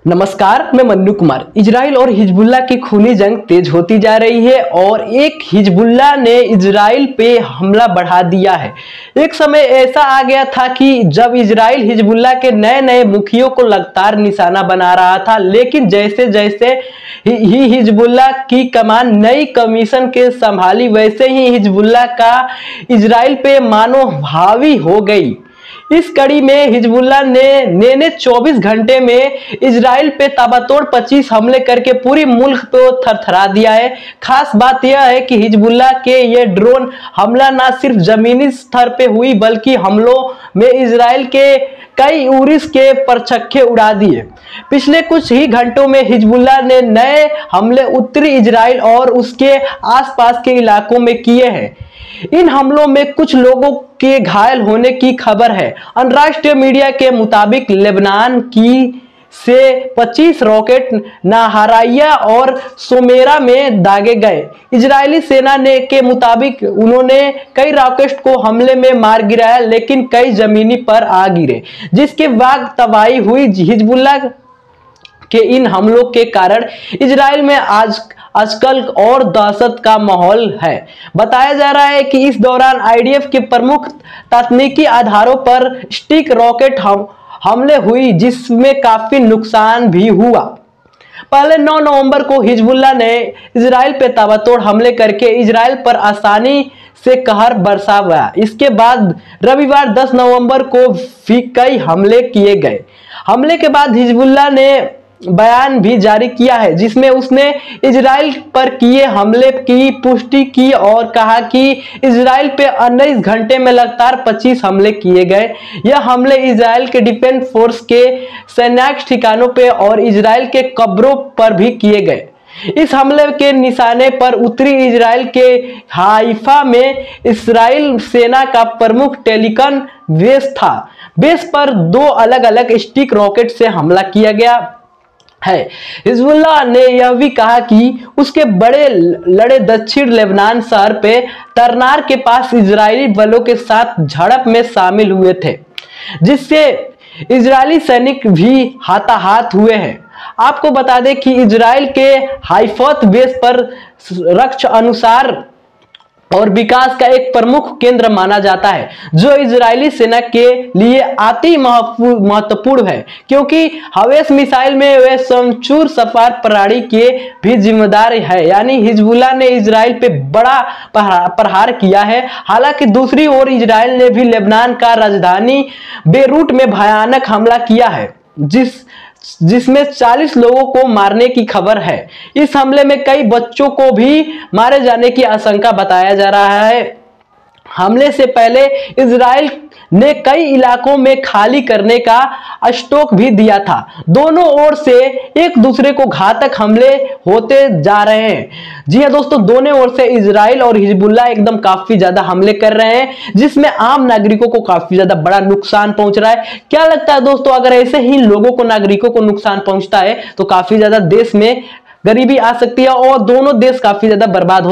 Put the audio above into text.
नमस्कार, मैं मन्नू कुमार। इजराइल और हिजबुल्ला की खूनी जंग तेज होती जा रही है और एक हिजबुल्ला ने इजराइल पे हमला बढ़ा दिया है। एक समय ऐसा आ गया था कि जब इजराइल हिजबुल्ला के नए नए मुखियों को लगातार निशाना बना रहा था, लेकिन जैसे जैसे ही हिजबुल्ला की कमान नई कमीशन के संभाली, वैसे ही हिजबुल्ला का इजराइल पे मानो हावी हो गई। इस कड़ी में हिजबुल्ला ने 24 घंटे में इजराइल पे ताबड़तोड़ 25 हमले करके पूरी मुल्क को थरथरा दिया है। खास बात यह है कि हिजबुल्ला के ये ड्रोन हमला ना सिर्फ जमीनी स्तर पे हुई, बल्कि हमलों में इजराइल के कई उरिस के परचक्के उड़ा दिए। पिछले कुछ ही घंटों में हिजबुल्ला ने नए हमले उत्तरी इजराइल और उसके आसपास के इलाकों में किए हैं। इन हमलों में कुछ लोगों के घायल होने की खबर है। अंतर्राष्ट्रीय मीडिया के मुताबिक लेबनान की से 25 रॉकेट नाहराइया और सोमेरा में दागे गए। इजरायली सेना के मुताबिक उन्होंने कई रॉकेट को हमले में मार गिराया, लेकिन कई जमीनी पर आ गिरे, जिसके बाद तबाही हुई। हिजबुल्ला के इन हमलों के कारण इजराइल में आजकल और दहशत का माहौल है। बताया जा रहा है कि इस दौरान आईडीएफ के प्रमुख तकनीकी आधारों पर स्टिक रॉकेट हमले हुई, जिसमें काफी नुकसान भी हुआ। पहले 9 नवंबर को हिजबुल्ला ने इजराइल पे ताबड़तोड़ हमले करके इजराइल पर आसानी से कहर बरसाया। इसके बाद रविवार 10 नवंबर को भी कई हमले किए गए। हमले के बाद हिजबुल्ला ने बयान भी जारी किया है, जिसमें उसने इजराइल पर किए हमले की पुष्टि की और कहा कि इजराइल पे 19 घंटे में लगातार 25 हमले किए गए। यह हमले इजराइल के डिफेंस फोर्स के सैन्य ठिकानों पे और इजराइल के कब्रों पर भी किए गए। इस हमले के निशाने पर उत्तरी इजराइल के हाइफा में इजराइल सेना का प्रमुख टेलिकन बेस था। बेस पर 2 अलग अलग स्टिक रॉकेट से हमला किया गया है। हिजबुल्ला ने यह भी कहा कि उसके बड़े लड़े दक्षिण लेबनान शहर पे तरनार के पास इजरायली बलों के साथ झड़प में शामिल हुए थे, जिससे इजरायली सैनिक भी हाथाहाथ हुए हैं। आपको बता दें कि इजराइल के हाइफा बेस पर रक्षा अनुसार और विकास का एक प्रमुख केंद्र माना जाता है, जो इजरायली सेना के लिए अति महत्वपूर्ण है, क्योंकि हवेस मिसाइल में वे शमशूर सफार प्रणाली के भी जिम्मेदार है। यानी हिजबुल्ला ने इजराइल पे बड़ा प्रहार किया है। हालांकि दूसरी ओर इजराइल ने भी लेबनान का राजधानी बेरूट में भयानक हमला किया है, जिसमें 40 लोगों को मारने की खबर है। इस हमले में कई बच्चों को भी मारे जाने की आशंका बताया जा रहा है। हमले से पहले इजराइल ने कई इलाकों में खाली करने का स्टॉक भी दिया था। दोनों ओर से एक दूसरे को घातक हमले होते जा रहे हैं। जी हां दोस्तों, दोनों ओर से इजराइल और हिजबुल्ला एकदम काफी ज्यादा हमले कर रहे हैं, जिसमें आम नागरिकों को काफी ज्यादा बड़ा नुकसान पहुंच रहा है। क्या लगता है दोस्तों, अगर ऐसे ही लोगों को, नागरिकों को नुकसान पहुंचता है तो काफी ज्यादा देश में गरीबी आ सकती है और दोनों देश काफी ज्यादा बर्बाद हो